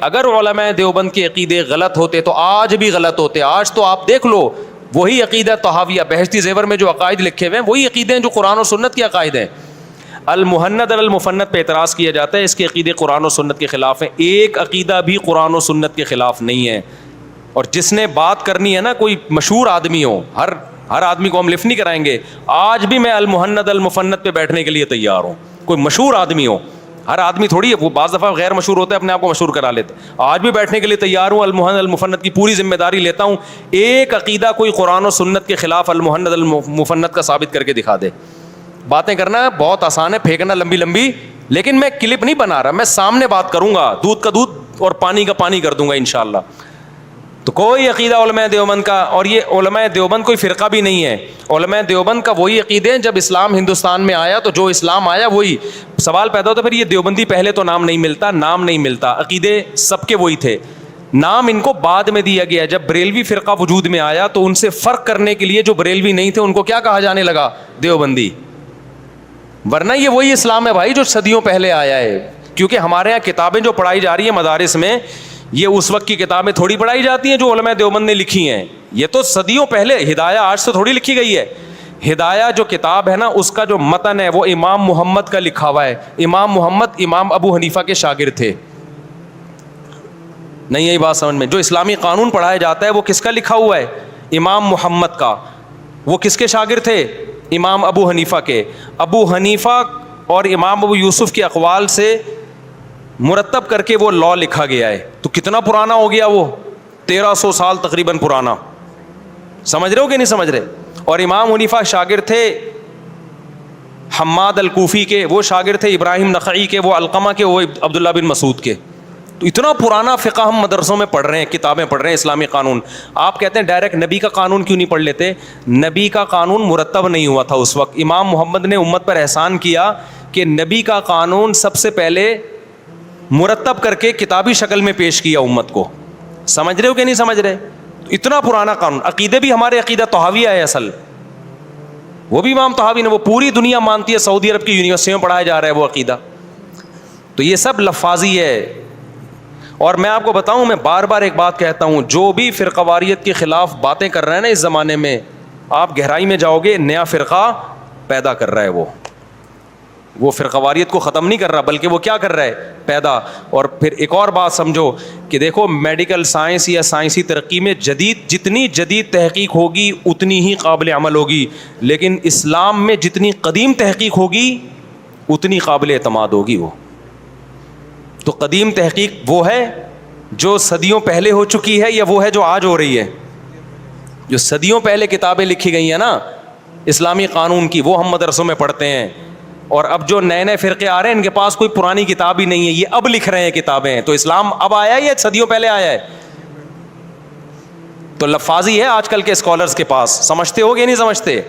اگر علماء دیوبند کے عقیدے غلط ہوتے تو آج بھی غلط ہوتے. آج تو آپ دیکھ لو وہی عقیدہ طحاویہ بہشتی زیور میں جو عقائد لکھے ہوئے ہیں وہی عقیدے ہیں جو قرآن و سنت کے عقائد ہیں. المحند المفند پہ اعتراض کیا جاتا ہے اس کے عقیدے قرآن و سنت کے خلاف ہیں. ایک عقیدہ بھی قرآن و سنت کے خلاف نہیں ہے. اور جس نے بات کرنی ہے نا کوئی مشہور آدمی ہو, ہر آدمی کو ہم لفٹ نہیں کرائیں گے. آج بھی میں المحند المفند پہ بیٹھنے کے لیے تیار ہوں. کوئی مشہور آدمی ہو, ہر آدمی تھوڑی ہے, وہ بعض دفعہ غیر مشہور ہوتے ہیں اپنے آپ کو مشہور کرا لیتے. آج بھی بیٹھنے کے لیے تیار ہوں. المحند المفند کی پوری ذمہ داری لیتا ہوں. ایک عقیدہ کوئی قرآن و سنت کے خلاف المحند المفند کا ثابت کر کے دکھا دے. باتیں کرنا بہت آسان ہے, پھینکنا لمبی لمبی, لیکن میں کلپ نہیں بنا رہا, میں سامنے بات کروں گا, دودھ کا دودھ اور پانی کا پانی کر دوں گا انشاءاللہ. تو کوئی عقیدہ علماء دیوبند کا, اور یہ علماء دیوبند کوئی فرقہ بھی نہیں ہے. علماء دیوبند کا وہی عقیدے ہیں جب اسلام ہندوستان میں آیا تو جو اسلام آیا وہی. سوال پیدا ہوتا پھر یہ دیوبندی پہلے تو نام نہیں ملتا, عقیدے سب کے وہی تھے. نام ان کو بعد میں دیا گیا. جب بریلوی فرقہ وجود میں آیا تو ان سے فرق کرنے کے لیے جو بریلوی نہیں تھے ان کو کیا کہا جانے لگا, دیوبندی. ورنہ یہ وہی اسلام ہے بھائی جو صدیوں پہلے آیا ہے. کیونکہ ہمارے یہاں کتابیں جو پڑھائی جا رہی ہیں مدارس میں, یہ اس وقت کی کتابیں تھوڑی پڑھائی جاتی ہیں جو علماء دیوبند نے لکھی ہیں. یہ تو صدیوں پہلے, ہدایہ آج سے تھوڑی لکھی گئی ہے. ہدایہ جو کتاب ہے نا اس کا جو متن ہے وہ امام محمد کا لکھا ہوا ہے. امام محمد امام ابو حنیفہ کے شاگرد تھے. نہیں یہی بات سمجھ میں, جو اسلامی قانون پڑھایا جاتا ہے وہ کس کا لکھا ہوا ہے, امام محمد کا. وہ کس کے شاگرد تھے, امام ابو حنیفہ کے. ابو حنیفہ اور امام ابو یوسف کے اقوال سے مرتب کر کے وہ لا لکھا گیا ہے. تو کتنا پرانا ہو گیا وہ, 1300 سال تقریباً پرانا. سمجھ رہے ہو کہ نہیں سمجھ رہے. اور امام حنیفہ شاگرد تھے حماد الکوفی کے, وہ شاگرد تھے ابراہیم نخعی کے, وہ علقمہ کے, وہ عبداللہ بن مسعود کے. تو اتنا پرانا فقہ ہم مدرسوں میں پڑھ رہے ہیں, کتابیں پڑھ رہے ہیں اسلامی قانون. آپ کہتے ہیں ڈائریکٹ نبی کا قانون کیوں نہیں پڑھ لیتے. نبی کا قانون مرتب نہیں ہوا تھا اس وقت. امام محمد نے امت پر احسان کیا کہ نبی کا قانون سب سے پہلے مرتب کر کے کتابی شکل میں پیش کیا امت کو. سمجھ رہے ہو کہ نہیں سمجھ رہے. اتنا پرانا قانون. عقیدے بھی ہمارے عقیدہ طحاویہ ہے اصل, وہ بھی امام طحاوی نے, وہ پوری دنیا مانتی ہے, سعودی عرب کی یونیورسٹیوں میں پڑھایا جا رہا ہے وہ عقیدہ. تو یہ سب لفاظی ہے. اور میں آپ کو بتاؤں, میں بار بار ایک بات کہتا ہوں, جو بھی فرقہ واریت کے خلاف باتیں کر رہے ہیں نا اس زمانے میں, آپ گہرائی میں جاؤ گے, نیا فرقہ پیدا کر رہا ہے. وہ فرقہ واریت کو ختم نہیں کر رہا بلکہ وہ کیا کر رہا ہے, پیدا. اور پھر ایک اور بات سمجھو کہ دیکھو میڈیکل سائنس یا سائنسی ترقی میں جتنی جدید تحقیق ہوگی اتنی ہی قابل عمل ہوگی, لیکن اسلام میں جتنی قدیم تحقیق ہوگی اتنی قابل اعتماد ہوگی. وہ تو قدیم تحقیق وہ ہے جو صدیوں پہلے ہو چکی ہے, یا وہ ہے جو آج ہو رہی ہے. جو صدیوں پہلے کتابیں لکھی گئی ہیں نا اسلامی قانون کی, وہ ہم مدرسوں میں پڑھتے ہیں. اور اب جو نئے نئے فرقے آ رہے ہیں ان کے پاس کوئی پرانی کتاب ہی نہیں ہے, یہ اب لکھ رہے ہیں کتابیں. تو اسلام اب آیا ہے یا صدیوں پہلے آیا ہے. تو لفاظی ہے آج کل کے اسکالرز کے پاس. سمجھتے ہو کہ نہیں سمجھتے.